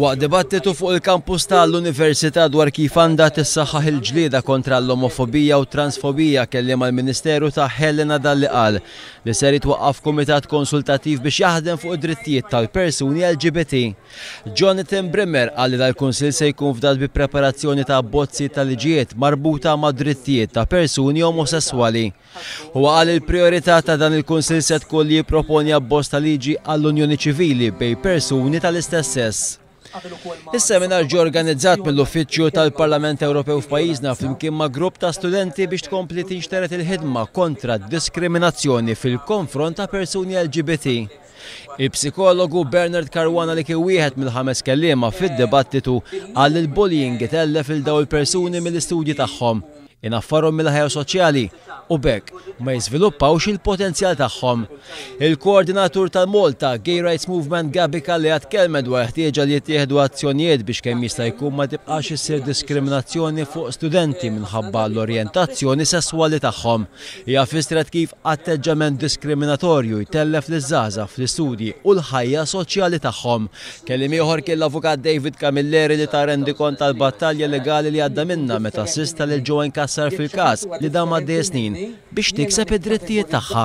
Waqt dibattitu fuq il-kampus tal-Università dwar kif għandha tissaħħaħ il-ġlieda kontra l-omofobija u transfobija kelliem mal-Ministeru ta' Helena Dalli qal li ser jitwaqqaf kumitat konsultattiv biex jaħdem fuq id-drittijiet tal-persuni LGBT. Jonathan Brimmer qal li dal-Kunsill se jkun fdat bi preparazzjoni ta' abbozzi tal-liġijiet marbuta ma' drittijiet ta' persuni omosessuali. Huwa qal il-priorità ta' dan il-Kunsill se tkun li jipproponi abbozz ta' liġi għall-Unjoni Ċivili bejn persuni tal-istess sess. Is-seminar ġie organizzat mill-Uffiċċju tal-Parlament Ewropew f'pajjiżna flimkien ma' grupp ta' studenti biex tkompli tinxteret il-ħidma kontra d-diskriminazzjoni fil-konfront ta' persuni LGBT. Il-psikologu Bernard Caruana li kien wieħed mill-5 kelliema fid-dibattitu qal il-bullying itellef il dawn il-persuni mill-istudji tagħhom, inaffarhom mill-ħajja soċjali u bekk ma jiżviluppawx il-potenzjal tagħhom. Il-koordinatur tal-Malta Gay Rights Movement Gabi Kalli tkellmet dwar ħtieġa li jittieħdu azzjonijiet biex kemm jista' jkun ma tibqax issir diskriminazzjoni fuq studenti minħabba l-orjentazzjoni sesswali tagħhom. Hija fistret kif atteġġament diskriminatorju jtellef liż-żgħażagħ fl-istudji u l-ħajja soċjali tagħhom. Kelliem ieħor kien l-avukat David Camilleri li ta' rendikont tal-battalja legali li għadda minnha meta assista lil ġew inkassar fil-każ li dam għaddej snin biex tikseb id-drittijiet tagħha.